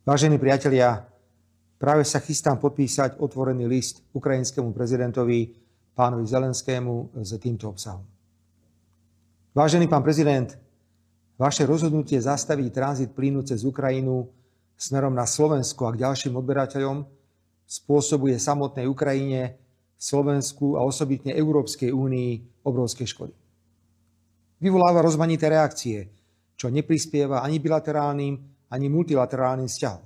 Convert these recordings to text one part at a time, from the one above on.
Vážení priatelia, práve sa chystám podpísať otvorený list ukrajinskému prezidentovi pánovi Zelenskému s týmto obsahom. Vážený pán prezident, vaše rozhodnutie zastaviť tranzit plynu cez Ukrajinu smerom na Slovensko a k ďalším odberateľom spôsobuje samotnej Ukrajine, Slovensku a osobitne Európskej únii obrovské škody. Vyvoláva rozmanité reakcie, čo neprispieva ani bilaterálnym, ani multilaterálnym vzťahom.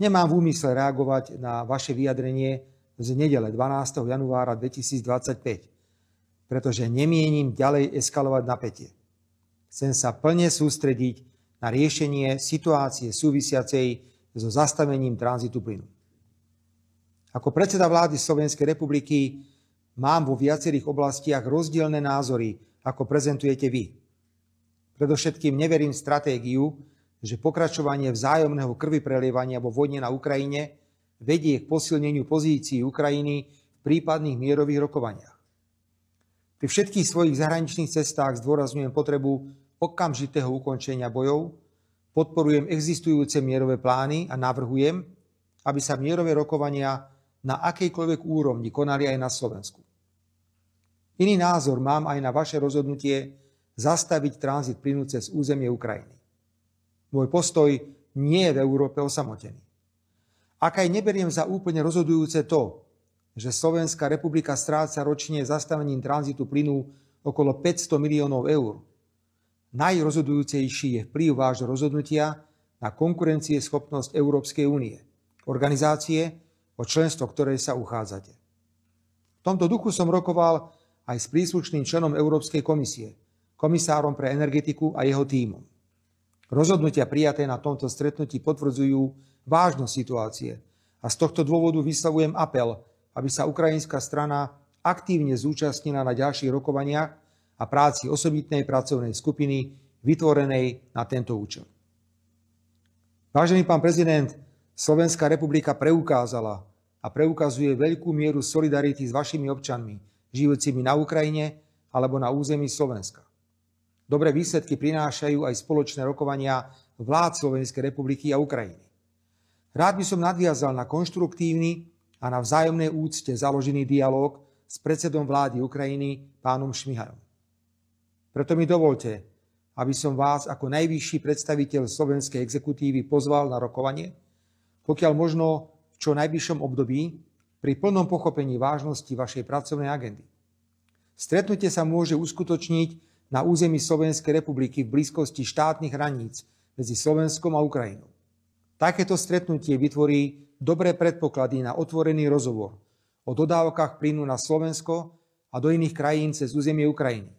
Nemám v úmysle reagovať na vaše vyjadrenie z nedele 12. januára 2025, pretože nemienim ďalej eskalovať napätie. Chcem sa plne sústrediť na riešenie situácie súvisiacej so zastavením tranzitu plynu. Ako predseda vlády Slovenskej republiky mám vo viacerých oblastiach rozdielne názory, ako prezentujete vy. Predovšetkým neverím v stratégiu, že pokračovanie vzájomného krviprelievania vo vojne na Ukrajine vedie k posilneniu pozícií Ukrajiny v prípadných mierových rokovaniach. Pri všetkých svojich zahraničných cestách zdôrazňujem potrebu okamžitého ukončenia bojov, podporujem existujúce mierové plány a navrhujem, aby sa mierové rokovania na akejkoľvek úrovni konali aj na Slovensku. Iný názor mám aj na vaše rozhodnutie zastaviť tranzit plynu cez územie Ukrajiny. Môj postoj nie je v Európe osamotený. Ak aj neberiem za úplne rozhodujúce to, že Slovenská republika stráca ročne zastavením tranzitu plynu okolo 500 miliónov eur, najrozhodujúcejší je vplyv vášho rozhodnutia na konkurencieschopnosť Európskej únie, organizácie, o členstvo ktorej sa uchádzate. V tomto duchu som rokoval aj s príslušným členom Európskej komisie, komisárom pre energetiku a jeho tímom. Rozhodnutia prijaté na tomto stretnutí potvrdzujú vážnosť situácie a z tohto dôvodu vyslovujem apel, aby sa ukrajinská strana aktívne zúčastnila na ďalších rokovaniach a práci osobitnej pracovnej skupiny vytvorenej na tento účel. Vážený pán prezident, Slovenská republika preukázala a preukazuje veľkú mieru solidarity s vašimi občanmi, žijúcimi na Ukrajine alebo na území Slovenska. Dobré výsledky prinášajú aj spoločné rokovania vlád Slovenskej republiky a Ukrajiny. Rád by som nadviazal na konštruktívny a na vzájomnej úcte založený dialóg s predsedom vlády Ukrajiny, pánom Šmihajom. Preto mi dovolte, aby som vás ako najvyšší predstaviteľ slovenskej exekutívy pozval na rokovanie, pokiaľ možno v čo najbližšom období, pri plnom pochopení vážnosti vašej pracovnej agendy. Stretnutie sa môže uskutočniť na území Slovenskej republiky v blízkosti štátnych hraníc medzi Slovenskom a Ukrajinou. Takéto stretnutie vytvorí dobré predpoklady na otvorený rozhovor o dodávkach plynu na Slovensko a do iných krajín cez územie Ukrajiny,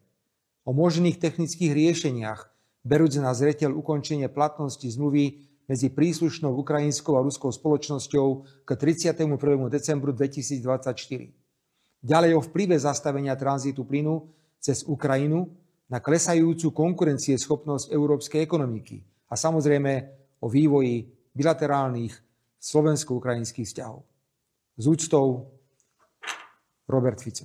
o možných technických riešeniach, berúc na zreteľ ukončenie platnosti zmluvy medzi príslušnou ukrajinskou a ruskou spoločnosťou k 31. decembru 2024. Ďalej o vplyve zastavenia tranzitu plynu cez Ukrajinu na klesajúcu konkurencieschopnosť európskej ekonomiky a samozrejme o vývoji bilaterálnych slovensko-ukrajinských vzťahov. S úctou, Robert Fico.